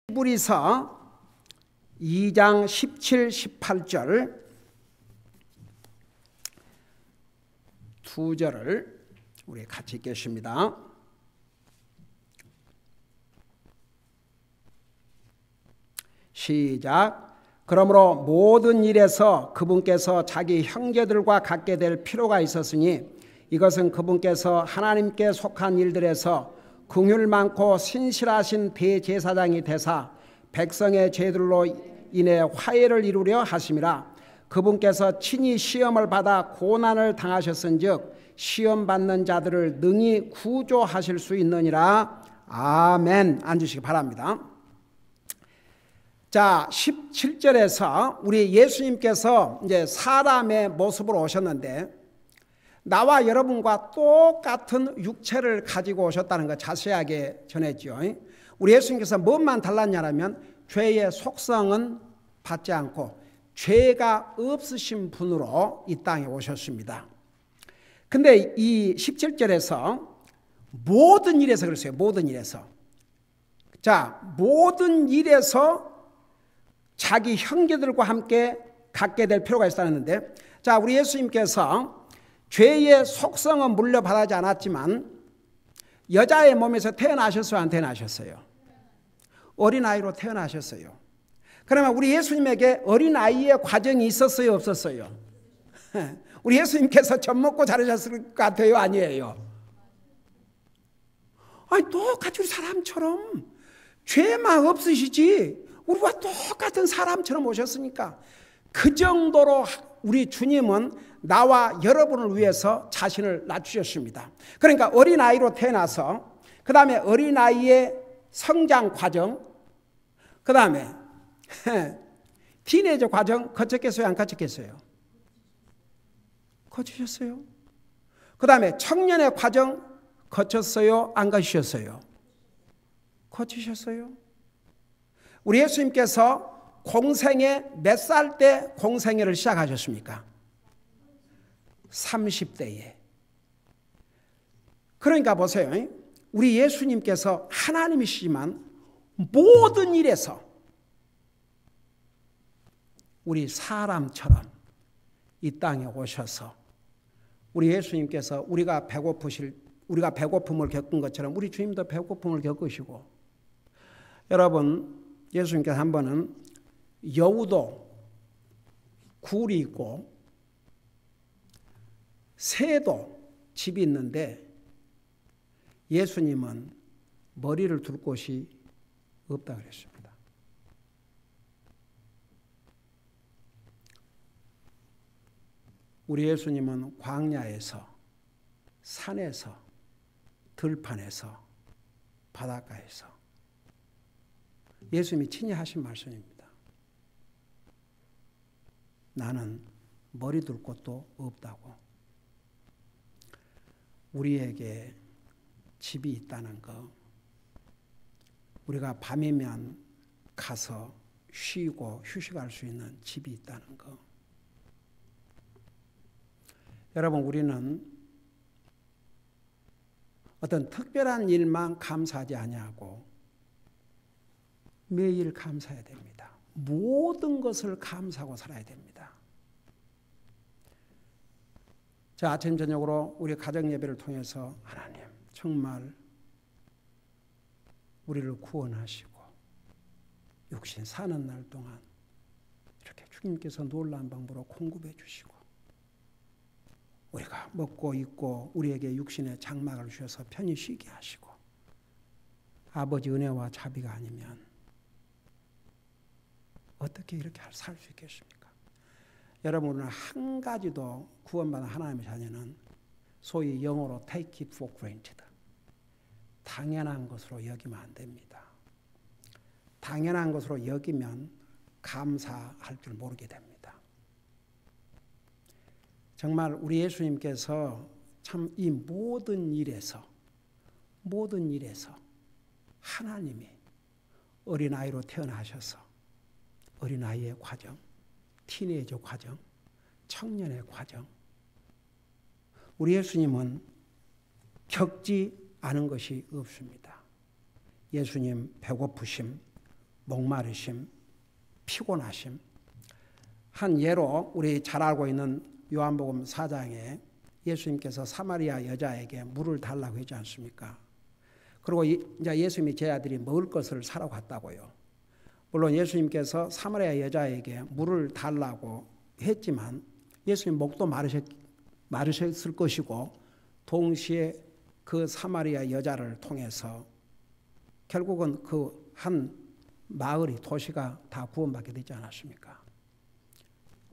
히브리서 2장 17, 18절 두 절을 우리 같이 읽겠습니다. 시작. 그러므로 모든 일에서 그분께서 자기 형제들과 갖게 될 필요가 있었으니 이것은 그분께서 하나님께 속한 일들에서 긍휼 많고 신실하신 대제사장이 되사 백성의 죄들로 인해 화해를 이루려 하심이라. 그분께서 친히 시험을 받아 고난을 당하셨은즉 시험 받는 자들을 능히 구조하실 수 있느니라. 아멘. 앉으시기 바랍니다. 자, 17절에서 우리 예수님께서 이제 사람의 모습으로 오셨는데 나와 여러분과 똑같은 육체를 가지고 오셨다는 것 자세하게 전했죠. 우리 예수님께서 뭐만 달랐냐면 죄의 속성은 받지 않고 죄가 없으신 분으로 이 땅에 오셨습니다. 근데 이 17절에서 모든 일에서 그랬어요. 모든 일에서. 자, 모든 일에서 자기 형제들과 함께 갖게 될 필요가 있었는데, 자, 우리 예수님께서 죄의 속성은 물려받지 않았지만 여자의 몸에서 태어나셨어요? 안 태어나셨어요? 어린아이로 태어나셨어요. 그러면 우리 예수님에게 어린아이의 과정이 있었어요? 없었어요? 우리 예수님께서 젖 먹고 자라셨을 것 같아요? 아니에요? 아니, 똑같이 우리 사람처럼 죄만 없으시지 우리와 똑같은 사람처럼 오셨으니까 그 정도로 우리 주님은 나와 여러분을 위해서 자신을 낮추셨습니다. 그러니까 어린아이로 태어나서 그 다음에 어린아이의 성장 과정, 그 다음에 티네이저 과정 거쳤겠어요? 안 거쳤겠어요? 거치셨어요. 그 다음에 청년의 과정 거쳤어요? 안 거치셨어요? 거치셨어요. 우리 예수님께서 공생애 몇 살 때 공생애를 시작하셨습니까? 30대에. 그러니까 보세요. 우리 예수님께서 하나님이시지만 모든 일에서 우리 사람처럼 이 땅에 오셔서 우리 예수님께서 우리가 배고픔을 겪은 것처럼 우리 주님도 배고픔을 겪으시고, 여러분 예수님께서 한 번은 여우도 굴이 있고 새도 집이 있는데 예수님은 머리를 둘 곳이 없다 그랬습니다. 우리 예수님은 광야에서, 산에서, 들판에서, 바닷가에서 예수님이 친히 하신 말씀입니다. 나는 머리 둘 곳도 없다고. 우리에게 집이 있다는 거, 우리가 밤이면 가서 쉬고 휴식할 수 있는 집이 있다는 거. 여러분, 우리는 어떤 특별한 일만 감사하지 아니하고 매일 감사해야 됩니다. 모든 것을 감사하고 살아야 됩니다. 자, 아침 저녁으로 우리 가정 예배를 통해서 하나님 정말 우리를 구원하시고 육신 사는 날 동안 이렇게 주님께서 놀라운 방법으로 공급해 주시고 우리가 먹고 입고 우리에게 육신의 장막을 주셔서 편히 쉬게 하시고 아버지 은혜와 자비가 아니면 어떻게 이렇게 살 수 있겠습니까? 여러분은 한 가지도 구원받은 하나님의 자녀는 소위 영어로 take it for granted. 당연한 것으로 여기면 안 됩니다. 당연한 것으로 여기면 감사할 줄 모르게 됩니다. 정말 우리 예수님께서 참 이 모든 일에서 하나님이 어린아이로 태어나셔서 어린아이의 과정, 티네이저 과정, 청년의 과정, 우리 예수님은 겪지 않은 것이 없습니다. 예수님 배고프심, 목마르심, 피곤하심. 한 예로 우리 잘 알고 있는 요한복음 4장에 예수님께서 사마리아 여자에게 물을 달라고 하지 않습니까? 그리고 이제 예수님이 제 아들이 먹을 것을 사러 갔다고요. 물론 예수님께서 사마리아 여자에게 물을 달라고 했지만 예수님 목도 마르셨을 것이고 동시에 그 사마리아 여자를 통해서 결국은 그 한 마을이 도시가 다 구원받게 되지 않았습니까?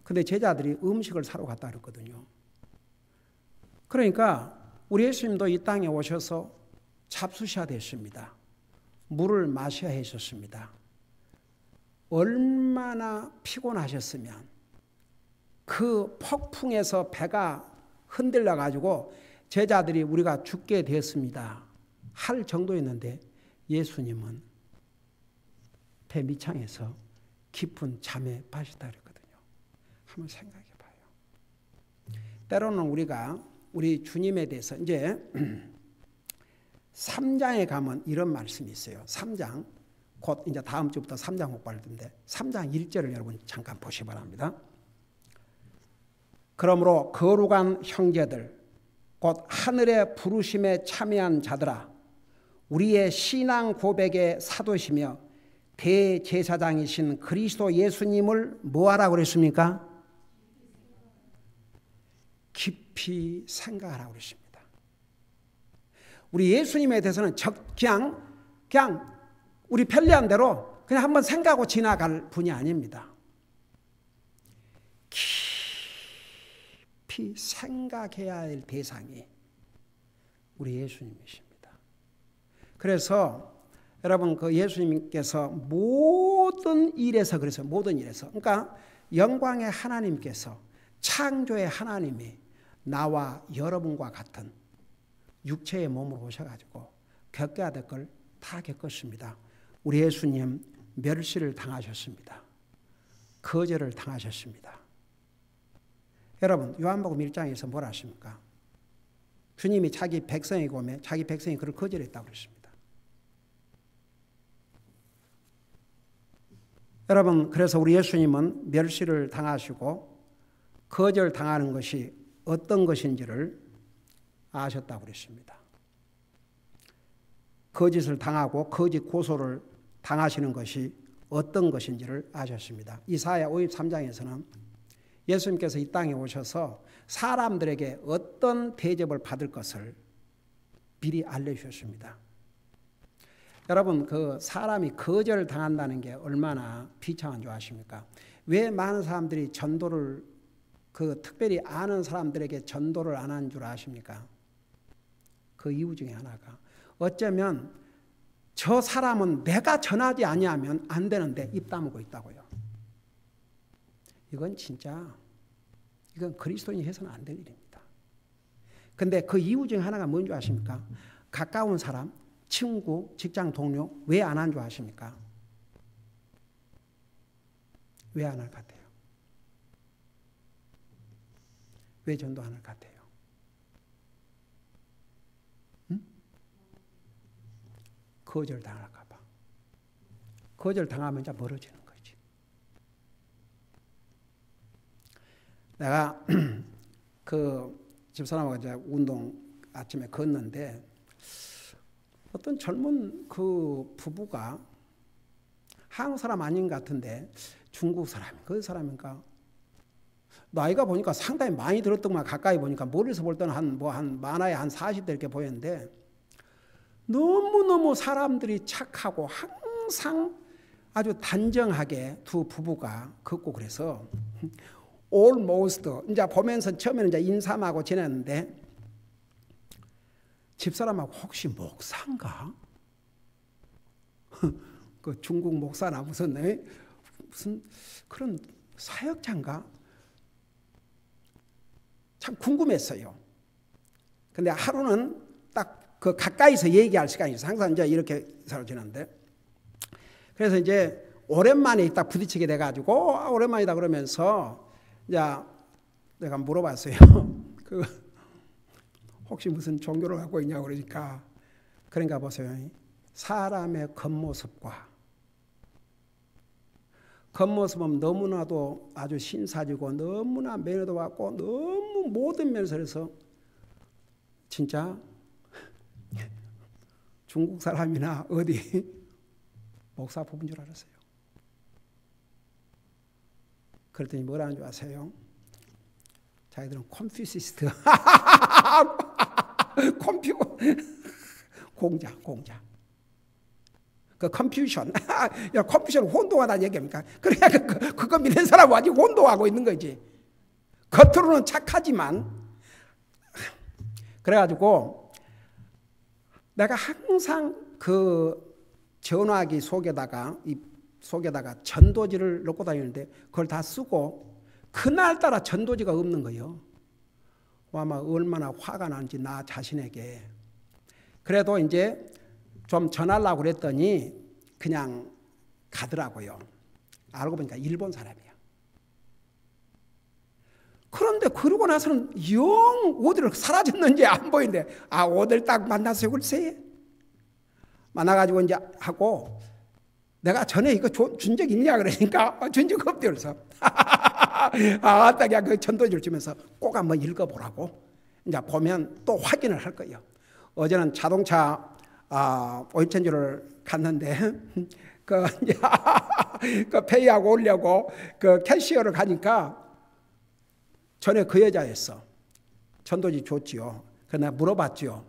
근데 제자들이 음식을 사러 갔다 그랬거든요. 그러니까 우리 예수님도 이 땅에 오셔서 잡수셔야 됐습니다. 물을 마셔야 했었습니다. 얼마나 피곤하셨으면 그 폭풍에서 배가 흔들려 가지고 제자들이 우리가 죽게 됐습니다 할 정도였는데 예수님은 배 밑창에서 깊은 잠에 빠지다 그랬거든요. 한번 생각해 봐요. 때로는 우리가 우리 주님에 대해서 이제 3장에 가면 이런 말씀이 있어요. 3장 곧 이제 다음 주부터 3장 공부할 텐데 3장 1절을 여러분 잠깐 보시기 바랍니다. 그러므로 거룩한 형제들 곧 하늘의 부르심에 참여한 자들아 우리의 신앙 고백의 사도시며 대제사장이신 그리스도 예수님을 뭐하라고 그랬습니까? 깊이 생각하라고 그랬습니다. 우리 예수님에 대해서는 그냥 우리 편리한 대로 그냥 한번 생각하고 지나갈 분이 아닙니다. 깊이 생각해야 할 대상이 우리 예수님이십니다. 그래서 여러분 그 예수님께서 모든 일에서 그래서 모든 일에서 그러니까 영광의 하나님께서 창조의 하나님이 나와 여러분과 같은 육체의 몸으로 오셔가지고 겪어야 될 걸 다 겪었습니다. 우리 예수님 멸시를 당하셨습니다. 거절을 당하셨습니다. 여러분 요한복음 1장에서 뭘 하십니까? 주님이 자기 백성에게 오면 자기 백성이 그를 거절했다고 그랬습니다. 여러분 그래서 우리 예수님은 멸시를 당하시고 거절당하는 것이 어떤 것인지를 아셨다고 그랬습니다. 거짓을 당하고 거짓 고소를 당하시는 것이 어떤 것인지를 아셨습니다. 이사야 53장에서는 예수님께서 이 땅에 오셔서 사람들에게 어떤 대접을 받을 것을 미리 알려주셨습니다. 여러분 그 사람이 거절을 당한다는 게 얼마나 비참한 줄 아십니까? 왜 많은 사람들이 전도를 그 특별히 아는 사람들에게 전도를 안 한 줄 아십니까? 그 이유 중에 하나가 어쩌면 저 사람은 내가 전하지 아니하면 안 되는데 입 다물고 있다고요. 이건 그리스도인이 해서는 안 될 일입니다. 근데 그 이유 중에 하나가 뭔지 아십니까? 가까운 사람, 친구, 직장 동료 왜 안 한 줄 아십니까? 왜 안 할 것 같아요? 왜 전도 안 할 것 같아요? 응? 거절 당할까 봐. 거절 당하면 이제 멀어지는 거지. 내가 그 집사람하고 이제 운동 아침에 걷는데 어떤 젊은 그 부부가 한국 사람 아닌 것 같은데 중국 사람, 그 사람인가? 나이가 보니까 상당히 많이 들었더만 가까이 보니까 멀리서 볼 때는 한 많아야 한 40대 이렇게 보였는데 너무너무 사람들이 착하고 항상 아주 단정하게 두 부부가 걷고 그래서 almost 이제 보면서 처음에는 이제 인사하고 지냈는데 집사람하고 혹시 목사인가? 그 중국 목사나 무슨 그런 사역자인가? 참 궁금했어요. 근데 하루는 딱 그 가까이서 얘기할 시간이 있어요. 항상 이제 이렇게 서로 지는데 그래서 이제 오랜만에 딱 부딪히게 돼가지고 오랜만이다 그러면서 이제 내가 물어봤어요. 그 혹시 무슨 종교를 갖고 있냐고 그러니까 그러니까 보세요. 사람의 겉모습과 겉모습은 너무나도 아주 신사지고 너무나 매너도 같고 너무 모든 면에서 진짜 중국 사람이나 어디 목사 부부인 줄 알았어요. 그랬더니 뭐라는 줄 아세요? 자기들은 컴퓨시스트 공자 그 컴퓨션 야 컴퓨션 혼동하다는 얘기입니까? 그러니까 그거 믿는 사람 완전 혼동하고 있는 거지. 겉으로는 착하지만. 그래가지고 내가 항상 그 전화기 속에다가 전도지를 넣고 다니는데 그걸 다 쓰고 그날따라 전도지가 없는 거예요. 아마 얼마나 화가 나는지 나 자신에게. 그래도 이제 좀 전하려고 그랬더니 그냥 가더라고요. 알고 보니까 일본 사람이야. 그런데 그러고 나서는 영 어디로 사라졌는지 안 보이는데 어딜 딱 만났어요. 글쎄 만나가지고 이제 하고 내가 전에 이거 준 적 있냐 그러니까 준 적 없대요. 그래서 딱 그냥 그 전도지를 주면서 꼭 한번 읽어보라고 이제 보면 또 확인을 할 거예요. 어제는 자동차 오일체인지를 갔는데 그 페이하고 오려고 그 캐시어를 가니까 전에 그 여자였어. 전도지 줬지요. 그래서 내가 물어봤지요.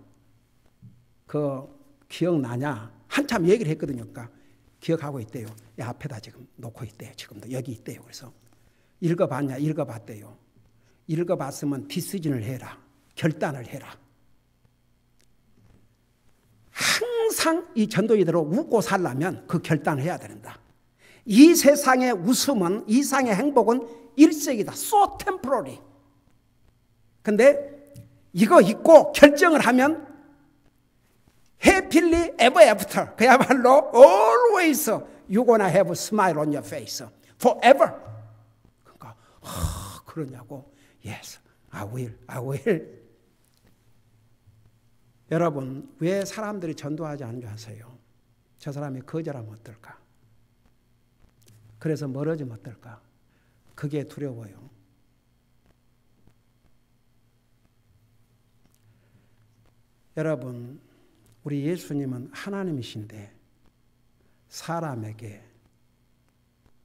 그 기억나냐? 한참 얘기를 했거든요. 그러니까 기억하고 있대요. 야, 앞에다 지금 놓고 있대요. 지금도 여기 있대요. 그래서 읽어봤냐? 읽어봤대요. 읽어봤으면 디시전을 해라. 결단을 해라. 항상 이 전도지대로 웃고 살려면 그 결단을 해야 된다. 이 세상의 웃음은, 이 세상의 행복은 일색이다. So temporary. 근데 이거 잊고 결정을 하면 happily ever after. 그야말로 always you gonna have a smile on your face. Forever. 그러니까 그러냐고. Yes, I will. 여러분 왜 사람들이 전도하지 않는 줄 아세요? 저 사람이 거절하면 어떨까? 그래서 멀어지면 어떨까? 그게 두려워요. 여러분 우리 예수님은 하나님이신데 사람에게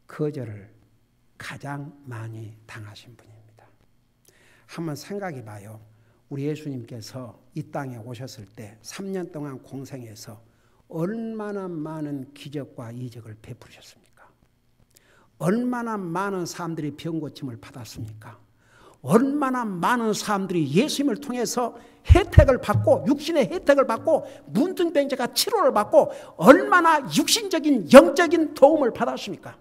거절을 가장 많이 당하신 분입니다. 한번 생각해 봐요. 우리 예수님께서 이 땅에 오셨을 때 3년 동안 공생해서 얼마나 많은 기적과 이적을 베푸셨습니까? 얼마나 많은 사람들이 병 고침을 받았습니까? 얼마나 많은 사람들이 예수님을 통해서 혜택을 받고 육신의 혜택을 받고 문둥병자가 치료를 받고 얼마나 육신적인 영적인 도움을 받았습니까?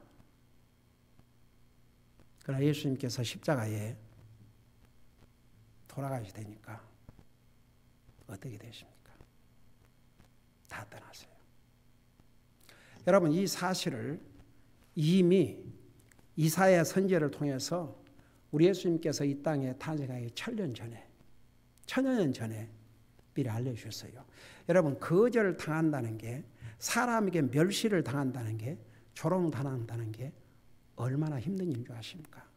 그러나 예수님께서 십자가에 돌아가셔야 되니까 어떻게 되십니까? 다 떠났어요. 여러분 이 사실을 이미 이사야 선지자를 통해서 우리 예수님께서 이 땅에 탄생하기 천여 년 전에 미리 알려주셨어요. 여러분 거절을 당한다는 게 사람에게 멸시를 당한다는 게 조롱당한다는 게 얼마나 힘든 일인 줄 아십니까?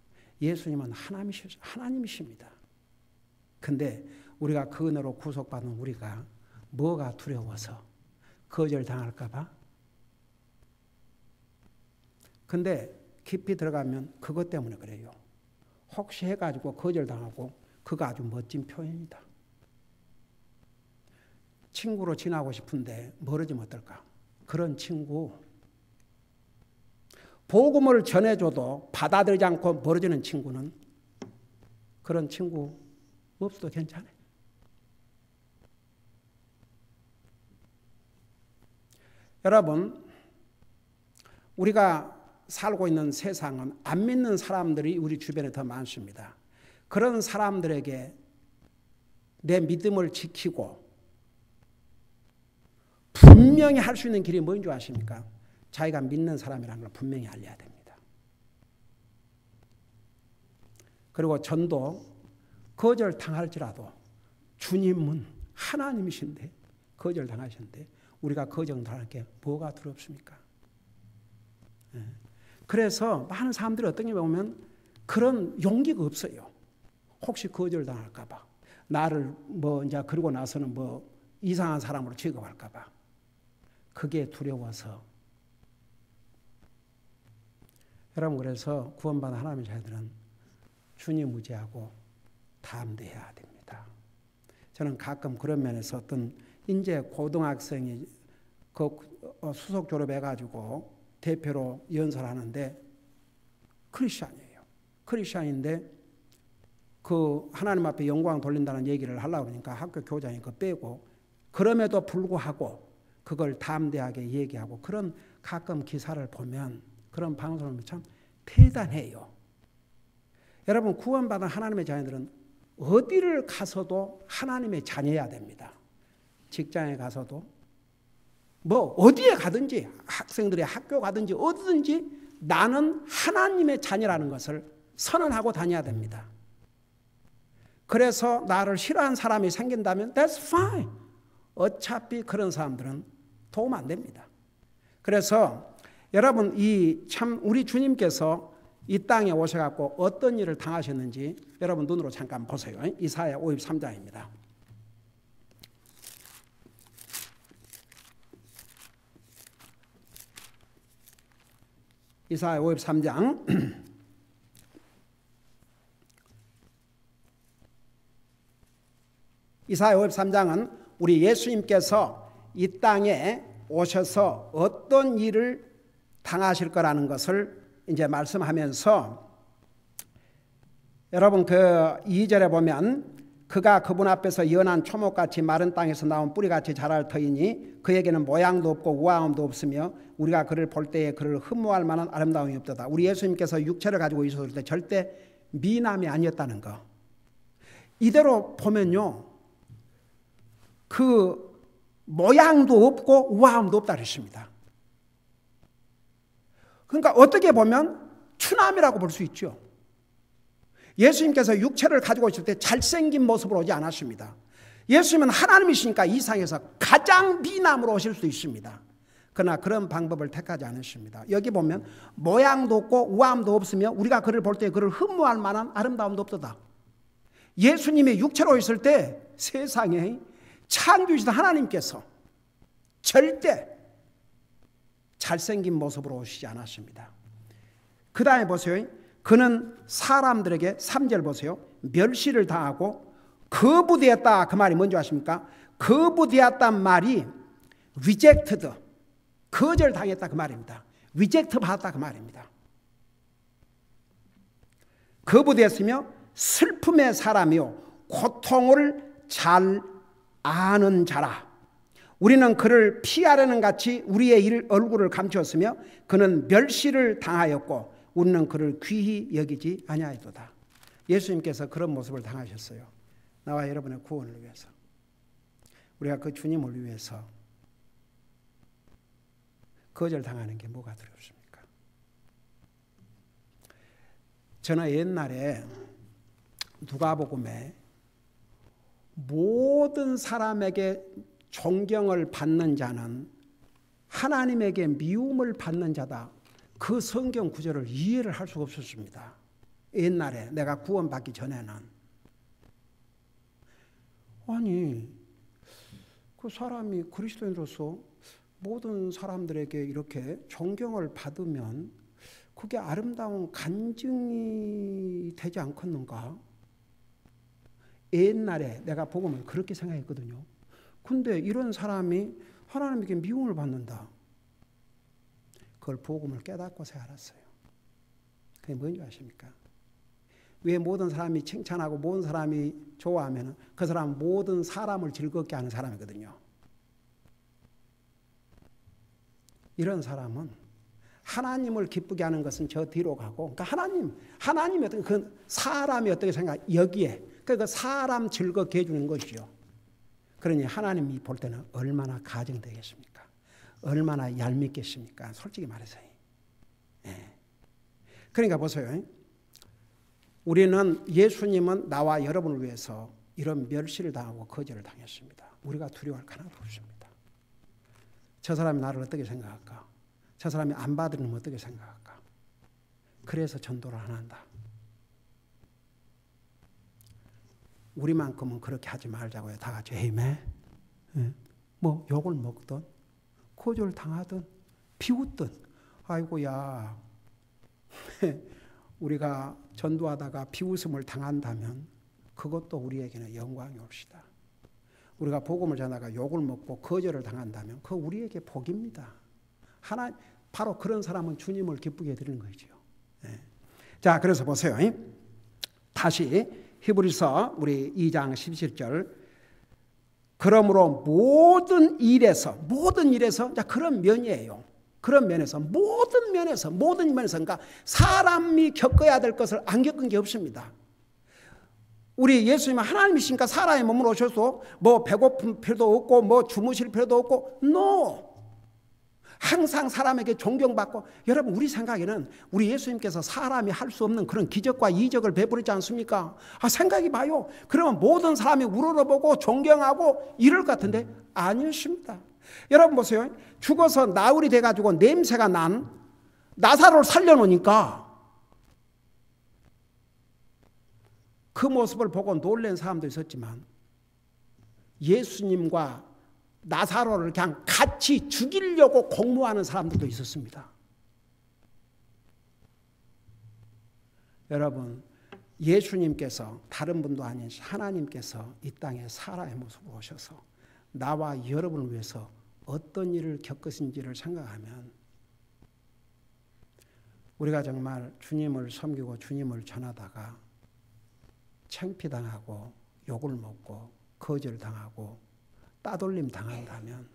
예수님은 하나님이십니다. 근데 우리가 그 은혜로 구속받은 우리가 뭐가 두려워서 거절당할까 봐? 근데 깊이 들어가면 그것 때문에 그래요. 혹시 해가지고 거절당하고 그거 아주 멋진 표현이다. 친구로 지나고 싶은데 멀어지면 어떨까? 그런 친구. 복음을 전해줘도 받아들이지 않고 멀어지는 친구는 그런 친구 없어도 괜찮아요. 여러분 우리가 살고 있는 세상은 안 믿는 사람들이 우리 주변에 더 많습니다. 그런 사람들에게 내 믿음을 지키고 분명히 할 수 있는 길이 뭔지 아십니까? 자기가 믿는 사람이라는 걸 분명히 알려야 됩니다. 그리고 전도 거절당할지라도 주님은 하나님이신데 거절당하셨는데 우리가 거절당할 게 뭐가 두렵습니까? 그래서 많은 사람들이 어떤 게 보면 그런 용기가 없어요. 혹시 거절당할까 봐. 나를 이제 그러고 나서는 이상한 사람으로 취급할까 봐. 그게 두려워서. 여러분, 그래서 구원받은 하나님의 자녀들은 주님 의지하고 담대해야 됩니다. 저는 가끔 그런 면에서 어떤 이제 고등학생이 그 수석 졸업해가지고 대표로 연설하는데 크리스찬이에요. 크리스찬인데 그 하나님 앞에 영광 돌린다는 얘기를 하려고 그러니까 학교 교장이 그거 빼고, 그럼에도 불구하고 그걸 담대하게 얘기하고, 그런 가끔 기사를 보면, 그런 방송을 보면 참 대단해요. 여러분, 구원받은 하나님의 자녀들은 어디를 가서도 하나님의 자녀여야 됩니다. 직장에 가서도 어디에 가든지, 학생들이 학교 가든지 어디든지 나는 하나님의 자녀라는 것을 선언하고 다녀야 됩니다. 그래서 나를 싫어하는 사람이 생긴다면 that's fine. 어차피 그런 사람들은 도움 안 됩니다. 그래서 여러분, 우리 주님께서 이 땅에 오셔갖고 어떤 일을 당하셨는지 여러분 눈으로 잠깐 보세요. 이사야 53장입니다. 이사야 53장 이사야 53장은 우리 예수님께서 이 땅에 오셔서 어떤 일을 당하실 거라는 것을 이제 말씀하면서, 여러분 그 2절에 보면 그가 그분 앞에서 연한 초목같이 마른 땅에서 나온 뿌리같이 자랄 터이니 그에게는 모양도 없고 우아함도 없으며 우리가 그를 볼 때에 그를 흠모할 만한 아름다움이 없도다. 우리 예수님께서 육체를 가지고 있었을 때 절대 미남이 아니었다는 거. 이대로 보면요, 그 모양도 없고 우아함도 없다 그랬습니다. 그러니까 어떻게 보면 추남이라고 볼 수 있죠. 예수님께서 육체를 가지고 있을 때 잘생긴 모습으로 오지 않았습니다. 예수님은 하나님이시니까 이 세상에서 가장 미남으로 오실 수 있습니다. 그러나 그런 방법을 택하지 않으십니다. 여기 보면 모양도 없고 우아함도 없으며 우리가 그를 볼 때 그를 흠모할 만한 아름다움도 없도다. 예수님이 육체로 있을 때 세상에 창조주신 하나님께서 절대 잘생긴 모습으로 오시지 않았습니다. 그 다음에 보세요. 그는 사람들에게 3절 보세요. 멸시를 당하고 거부되었다. 그 말이 뭔지 아십니까? 거부되었단 말이 rejected, 거절당했다 그 말입니다. reject 받았다 그 말입니다. 거부되었으며 슬픔의 사람이요 고통을 잘 아는 자라. 우리는 그를 피하려는 같이 우리의 얼굴을 감추었으며 그는 멸시를 당하였고 우리는 그를 귀히 여기지 아니하였도다. 예수님께서 그런 모습을 당하셨어요. 나와 여러분의 구원을 위해서. 우리가 그 주님을 위해서 거절당하는 게 뭐가 두렵습니까? 저는 옛날에 누가복음에 모든 사람에게 존경을 받는 자는 하나님에게 미움을 받는 자다. 그 성경 구절을 이해를 할 수가 없었습니다. 옛날에 내가 구원받기 전에는. 아니, 그 사람이 그리스도인으로서 모든 사람들에게 이렇게 존경을 받으면 그게 아름다운 간증이 되지 않겠는가? 옛날에 내가 복음을 그렇게 생각했거든요. 근데 이런 사람이 하나님에게 미움을 받는다. 그걸 복음을 깨닫고서 알았어요. 그게 뭔지 아십니까? 왜 모든 사람이 칭찬하고 모든 사람이 좋아하면 그 사람은 모든 사람을 즐겁게 하는 사람이거든요. 이런 사람은 하나님을 기쁘게 하는 것은 저 뒤로 가고, 그러니까 하나님이 어떻게, 그 사람이 어떻게 생각, 여기에, 그 사람 즐겁게 해주는 것이죠. 그러니 하나님이 볼 때는 얼마나 가증되겠습니까? 얼마나 얄밉겠습니까? 솔직히 말해서. 예. 그러니까 보세요. 우리는 예수님은 나와 여러분을 위해서 이런 멸시를 당하고 거절을 당했습니다. 우리가 두려워할 거 하나도 없습니다. 저 사람이 나를 어떻게 생각할까? 저 사람이 안 받으면 어떻게 생각할까? 그래서 전도를 안 한다. 우리만큼은 그렇게 하지 말자고요. 다 같이 아멘. 뭐 욕을 먹든 거절 당하든 비웃든 아이고야 우리가 전도하다가 비웃음을 당한다면 그것도 우리에게는 영광이 옵시다. 우리가 복음을 전하다가 욕을 먹고 거절을 당한다면 그거 우리에게 복입니다. 바로 그런 사람은 주님을 기쁘게 드리는 거죠. 자, 그래서 보세요. 다시 히브리서 우리 2장 17절. 그러므로 모든 일에서 자, 그런 면이에요. 그런 면에서 모든 면에서 그러니까 사람이 겪어야 될 것을 안 겪은 게 없습니다. 우리 예수님은 하나님이시니까 사람의 몸으로 오셔서 뭐 배고픈 필요도 없고 뭐 주무실 필요도 없고 항상 사람에게 존경받고 여러분 우리 생각에는 우리 예수님께서 사람이 할 수 없는 그런 기적과 이적을 베풀지 않습니까? 생각이 봐요. 그러면 모든 사람이 우러러보고 존경하고 이럴 것 같은데 아니었습니다. 여러분 보세요. 죽어서 나흘이 돼가지고 냄새가 난 나사로를 살려놓으니까 그 모습을 보고 놀란 사람도 있었지만 예수님과 나사로를 그냥 같이 죽이려고 공모하는 사람들도 있었습니다. 여러분 예수님께서 다른 분도 아닌 하나님께서 이 땅에 사람의 모습으로 오셔서 나와 여러분을 위해서 어떤 일을 겪으신지를 생각하면 우리가 정말 주님을 섬기고 주님을 전하다가 창피당하고 욕을 먹고 거절당하고 따돌림 당한다면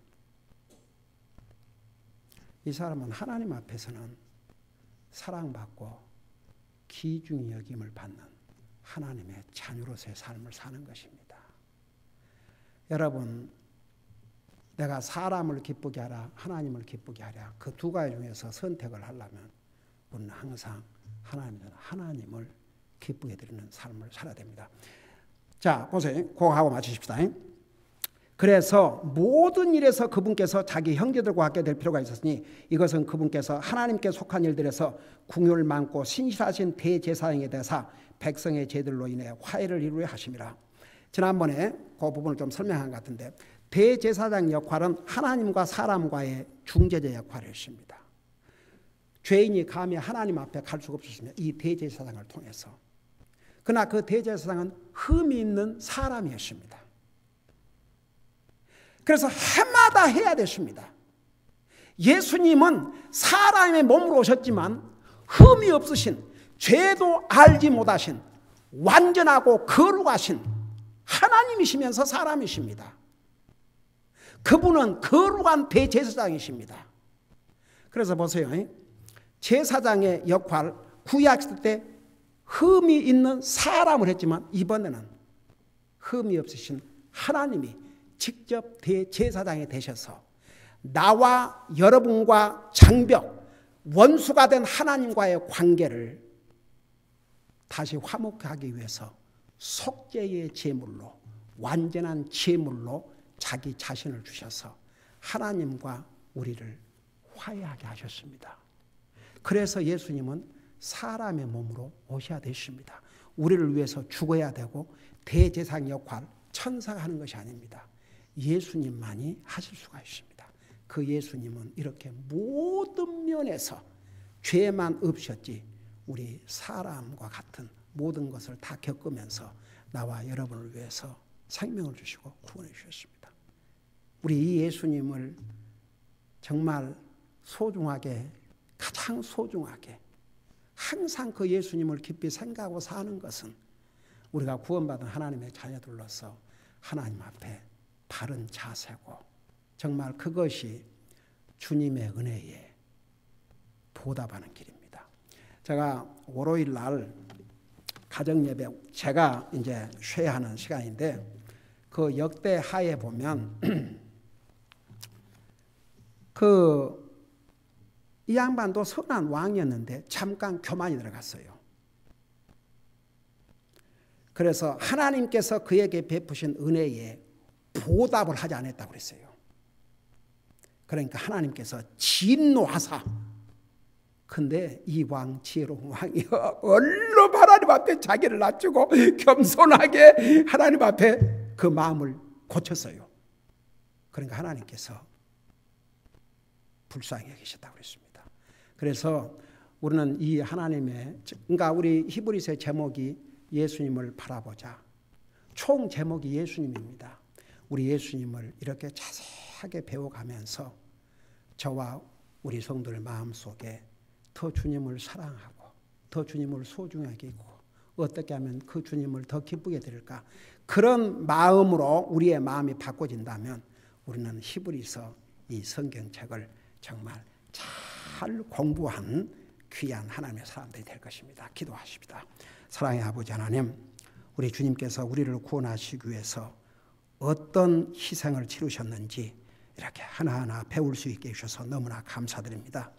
이 사람은 하나님 앞에서는 사랑받고 귀중히 여김을 받는 하나님의 자녀로서의 삶을 사는 것입니다. 여러분 내가 사람을 기쁘게 하라 하나님을 기쁘게 하라 그 두 가지 중에서 선택을 하려면 우리는 항상 하나님을 기쁘게 드리는 삶을 살아야 됩니다. 자 보세요. 그거 하고 마치십시다. 그래서 모든 일에서 그분께서 자기 형제들과 함께 될 필요가 있었으니 이것은 그분께서 하나님께 속한 일들에서 궁율 많고 신실하신 대제사장에 대해서 백성의 죄들로 인해 화해를 이루려 하심이라. 지난번에 그 부분을 좀 설명한 것 같은데 대제사장 역할은 하나님과 사람과의 중재자 역할을 했습니다. 죄인이 감히 하나님 앞에 갈 수가 없었습니다. 이 대제사장을 통해서. 그러나 그 대제사장은 흠이 있는 사람이었습니다. 그래서 해마다 해야 됐습니다. 예수님은 사람의 몸으로 오셨지만 흠이 없으신 죄도 알지 못하신 완전하고 거룩하신 하나님이시면서 사람이십니다. 그분은 거룩한 대제사장이십니다. 그래서 보세요. 제사장의 역할 구약시대 때 흠이 있는 사람을 했지만 이번에는 흠이 없으신 하나님이 직접 대제사장이 되셔서 나와 여러분과 장벽 원수가 된 하나님과의 관계를 다시 화목하기 위해서 속죄의 제물로 완전한 제물로 자기 자신을 주셔서 하나님과 우리를 화해하게 하셨습니다. 그래서 예수님은 사람의 몸으로 오셔야 되십니다. 우리를 위해서 죽어야 되고 대제사장 역할 천사가 하는 것이 아닙니다. 예수님만이 하실 수가 있습니다. 그 예수님은 이렇게 모든 면에서 죄만 없었지 우리 사람과 같은 모든 것을 다 겪으면서 나와 여러분을 위해서 생명을 주시고 구원해 주셨습니다. 우리 이 예수님을 정말 소중하게 가장 소중하게 항상 그 예수님을 깊이 생각하고 사는 것은 우리가 구원받은 하나님의 자녀들로서 하나님 앞에 바른 자세고 정말 그것이 주님의 은혜에 보답하는 길입니다. 제가 월요일 날 가정예배 제가 이제 쉐하는 시간인데 그 역대하에 보면 이 양반도 선한 왕이었는데 잠깐 교만이 들어갔어요. 그래서 하나님께서 그에게 베푸신 은혜에 보답을 하지 않았다고 그랬어요. 그러니까 하나님께서 진노하사 근데 이 왕, 지혜로운 왕이 얼른 하나님 앞에 자기를 낮추고 겸손하게 하나님 앞에 그 마음을 고쳤어요. 그러니까 하나님께서 불쌍히 여기셨다고 그랬습니다. 그래서 우리는 이 하나님의, 그러니까 우리 히브리서의 제목이 예수님을 바라보자. 총 제목이 예수님입니다. 우리 예수님을 이렇게 자세하게 배워가면서 저와 우리 성도들 마음속에 더 주님을 사랑하고 더 주님을 소중하게 여기고 어떻게 하면 그 주님을 더 기쁘게 드릴까, 그런 마음으로 우리의 마음이 바꿔진다면 우리는 히브리서 이 성경책을 정말 잘 공부한 귀한 하나님의 사람들이 될 것입니다. 기도하십니다. 사랑의 아버지 하나님, 우리 주님께서 우리를 구원하시기 위해서 어떤 희생을 치르셨는지 이렇게 하나하나 배울 수 있게 해주셔서 너무나 감사드립니다.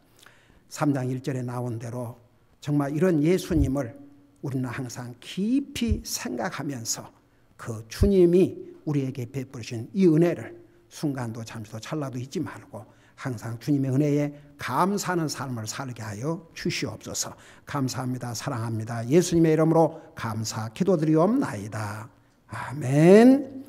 3장 1절에 나온 대로 정말 이런 예수님을 우리는 항상 깊이 생각하면서 그 주님이 우리에게 베푸신 이 은혜를 순간도 잠시도 찰나도 잊지 말고 항상 주님의 은혜에 감사하는 삶을 살게 하여 주시옵소서. 감사합니다. 사랑합니다. 예수님의 이름으로 감사 기도드리옵나이다. 아멘.